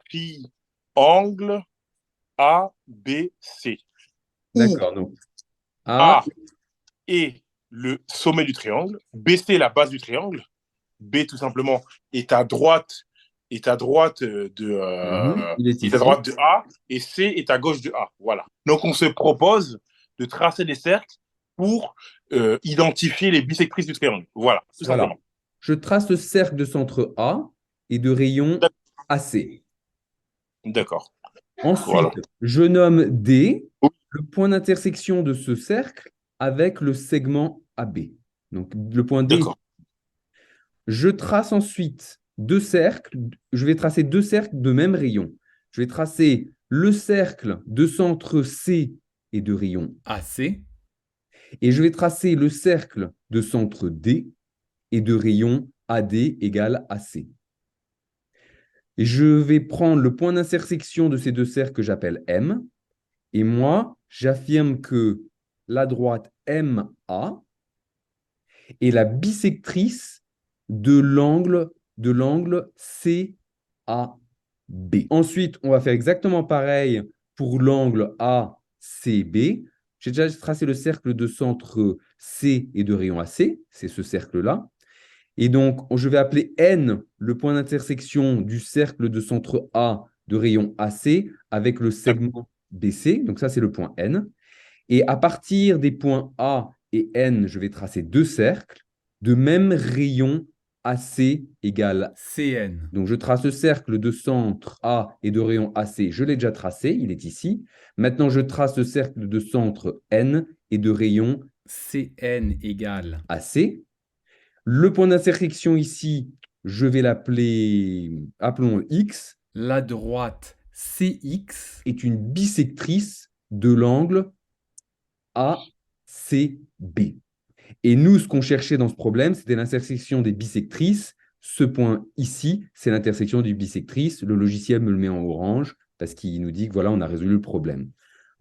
triangle ABC, où D'accord. Donc, A, A est le sommet du triangle, BC est la base du triangle, B tout simplement est à droite, il est est à ici. droite de A et C est à gauche de A. Voilà. Donc on se propose de tracer des cercles pour identifier les bisectrices du triangle. Voilà, tout Voilà. simplement. Je trace le cercle de centre A et de rayon AC. D'accord. Voilà. Ensuite, je nomme D le point d'intersection de ce cercle avec le segment AB. Donc, le point D. D'accord. Je trace ensuite deux cercles. Je vais tracer deux cercles de même rayon. Je vais tracer le cercle de centre C et de rayon AC. Et je vais tracer le cercle de centre D et de rayon AD égale AC. Et je vais prendre le point d'intersection de ces deux cercles que j'appelle M. Et moi, j'affirme que la droite MA est la bisectrice de l'angle CAB. Ensuite, on va faire exactement pareil pour l'angle ACB. J'ai déjà tracé le cercle de centre C et de rayon AC, c'est ce cercle-là. Et donc, je vais appeler N le point d'intersection du cercle de centre A de rayon AC avec le segment BC. Donc ça, c'est le point N. Et à partir des points A et N, je vais tracer deux cercles de même rayon AC égale CN. Donc je trace le cercle de centre A et de rayon AC, je l'ai déjà tracé, il est ici. Maintenant, je trace le cercle de centre N et de rayon CN égale AC. Le point d'intersection ici, je vais l'appeler, appelons X. La droite CX est une bisectrice de l'angle ACB. Et nous, ce qu'on cherchait dans ce problème, c'était l'intersection des bisectrices. Ce point ici, c'est l'intersection des bisectrices. Le logiciel me le met en orange parce qu'il nous dit que voilà, on a résolu le problème.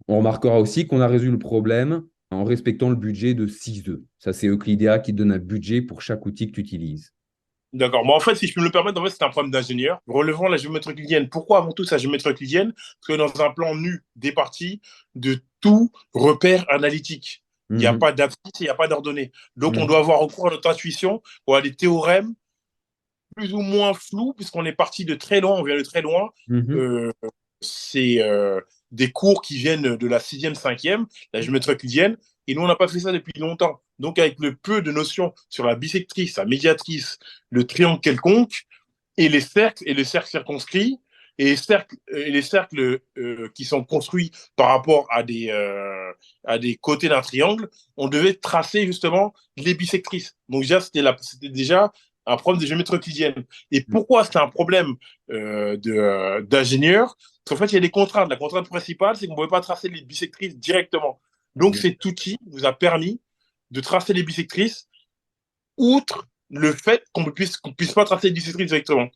On remarquera aussi qu'on a résolu le problème en respectant le budget de 6,2. Ça, c'est Euclidea qui donne un budget pour chaque outil que tu utilises. D'accord. Bon, en fait, si je peux me le permettre, en fait, c'est un problème d'ingénieur. Relevant la géométrie euclidienne. Pourquoi avant tout la géométrie euclidienne? Parce que dans un plan nu départi de tout repère analytique, il n'y a Mhm, pas d'abscisse, il n'y a pas d'ordonnée. Donc, on doit mhm, avoir recours à notre intuition ou à des théorèmes plus ou moins flous, puisqu'on est parti de très loin, on vient de très loin. mhm. Euh, c'est des cours qui viennent de la sixième, cinquième, la géométrie euclidienne, et nous, on n'a pas fait ça depuis longtemps. Donc, avec le peu de notions sur la bisectrice, la médiatrice, le triangle quelconque, et les cercles circonscrits, et les cercles qui sont construits par rapport à des côtés d'un triangle, on devait tracer justement les bisectrices. Donc déjà, c'était déjà un problème de géométrie euclidienne. Et pourquoi c'était un problème d'ingénieur? Parce qu'en fait, il y a des contraintes. La contrainte principale, c'est qu'on ne pouvait pas tracer les bisectrices directement. Donc cet outil nous a permis de tracer les bisectrices outre le fait qu'on puisse pas tracer les bisectrices directement.